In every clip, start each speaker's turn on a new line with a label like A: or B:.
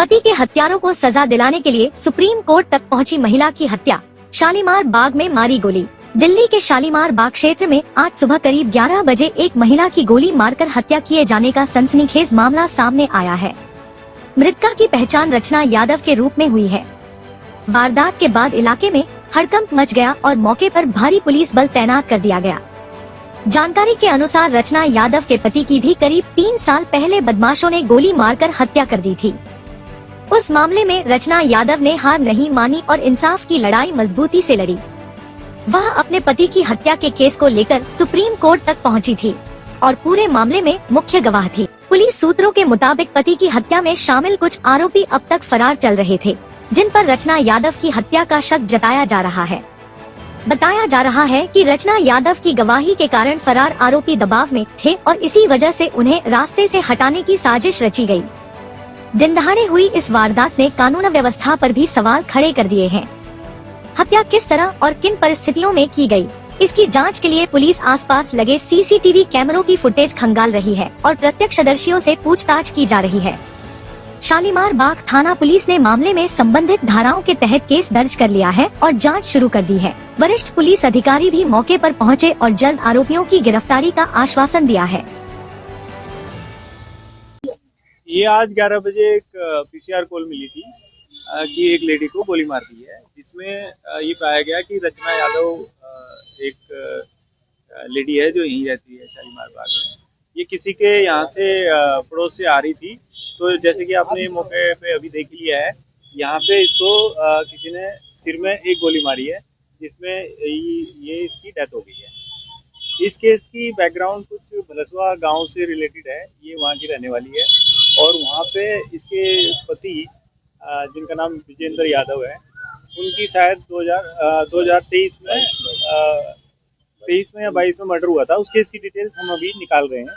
A: पति के हत्यारों को सजा दिलाने के लिए सुप्रीम कोर्ट तक पहुंची महिला की हत्या। शालीमार बाग में मारी गोली। दिल्ली के शालीमार बाग क्षेत्र में आज सुबह करीब 11 बजे एक महिला की गोली मारकर हत्या किए जाने का सनसनीखेज मामला सामने आया है। मृतका की पहचान रचना यादव के रूप में हुई है। वारदात के बाद इलाके में हड़कंप मच गया और मौके पर भारी पुलिस बल तैनात कर दिया गया। जानकारी के अनुसार रचना यादव के पति की भी करीब 3 साल पहले बदमाशों ने गोली मारकर हत्या कर दी थी। उस मामले में रचना यादव ने हार नहीं मानी और इंसाफ की लड़ाई मजबूती से लड़ी। वह अपने पति की हत्या के केस को लेकर सुप्रीम कोर्ट तक पहुंची थी और पूरे मामले में मुख्य गवाह थी। पुलिस सूत्रों के मुताबिक पति की हत्या में शामिल कुछ आरोपी अब तक फरार चल रहे थे, जिन पर रचना यादव की हत्या का शक जताया जा रहा है। बताया जा रहा है कि रचना यादव की गवाही के कारण फरार आरोपी दबाव में थे और इसी वजह से उन्हें रास्ते से हटाने की साजिश रची गई। दिन दहाड़े हुई इस वारदात ने कानून व्यवस्था पर भी सवाल खड़े कर दिए हैं। हत्या किस तरह और किन परिस्थितियों में की गई, इसकी जांच के लिए पुलिस आसपास लगे सीसीटीवी कैमरों की फुटेज खंगाल रही है और प्रत्यक्षदर्शियों से पूछताछ की जा रही है। शालीमार बाग थाना पुलिस ने मामले में संबंधित धाराओं के तहत केस दर्ज कर लिया है और जांच शुरू कर दी है। वरिष्ठ पुलिस अधिकारी भी मौके पर पहुंचे और जल्द आरोपियों की गिरफ्तारी का आश्वासन दिया है।
B: ये आज 11 बजे एक पीसीआर कॉल मिली थी कि एक लेडी को गोली मार दी है, जिसमें ये पाया गया कि रचना यादव एक लेडी है जो यहीं रहती है शालीमार बाग में। ये किसी के यहाँ से पड़ोस से आ रही थी, तो जैसे कि आपने मौके पे अभी देख लिया है, यहाँ पे इसको किसी ने सिर में एक गोली मारी है, जिसमें ये इसकी डेथ हो गई है। इस केस की बैकग्राउंड कुछ भलसवा गांव से रिलेटेड है। ये वहाँ की रहने वाली है और वहाँ पे इसके पति जिनका नाम विजेंद्र यादव है, उनकी शायद 2023 में या 22 में मर्डर हुआ था। उस केस की डिटेल्स हम अभी निकाल रहे हैं।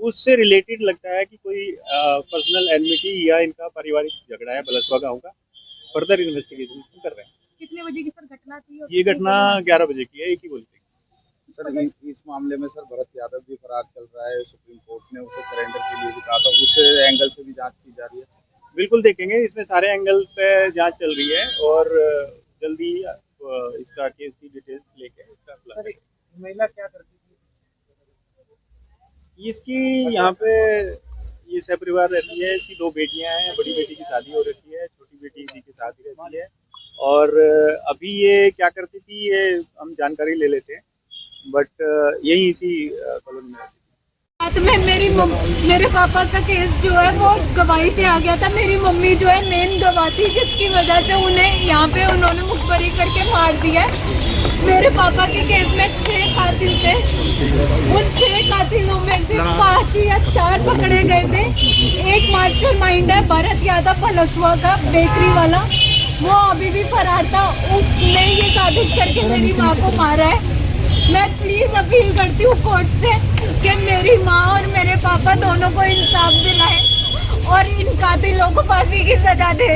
B: उससे रिलेटेड लगता है कि कोई पर्सनल एनमिटी या इनका पारिवारिक झगड़ा है भलसवा गाँव का। फर्दर इन्वेस्टिगेशन कर रहे हैं।
C: कितने बजे की सर घटना थी?
B: ये घटना 11 बजे की है, एक ही गोली थी।
D: सर इस मामले में सर भरत यादव भी फरार चल रहा है। सुप्रीम कोर्ट ने उसे सरेंडर के लिए भी कहा था, उस एंगल से भी जांच की जा रही है।
B: बिल्कुल देखेंगे, इसमें सारे एंगल पे जांच चल रही है और जल्दी इसका केस की डिटेल्स लेके।
D: महिला क्या करती थी?
B: इसकी यहाँ पे ये सहपरिवार रहती है। इसकी 2 बेटियां हैं। बड़ी बेटी की शादी हो रखी है, छोटी बेटी इसी के साथ ही रहती है। और अभी ये क्या करती थी ये हम जानकारी ले लेते हैं, बट यही इसी कॉलोनी में रहती थी।
C: रात में मेरे पापा का केस जो है वो गवाही पे आ गया था। मेरी मम्मी जो है मेन गवाह थी, जिसकी वजह से उन्हें यहाँ पे उन्होंने मुखबरी करके मार दिया। मेरे पापा के केस में 6 कातिल थे। उन 6 कातिलों में से 5 या 4 पकड़े गए थे। एक मास्टरमाइंड है भरत यादव भलसवा का, बेकरी वाला, वो अभी भी फरार था। उसने ये साजिश करके मेरी माँ को मारा है। मैं प्लीज अपील करती हूँ कोर्ट से कि मेरी माँ और मेरे पापा दोनों को इंसाफ दिलाएं और इन कातिलों को फांसी की सजा दे।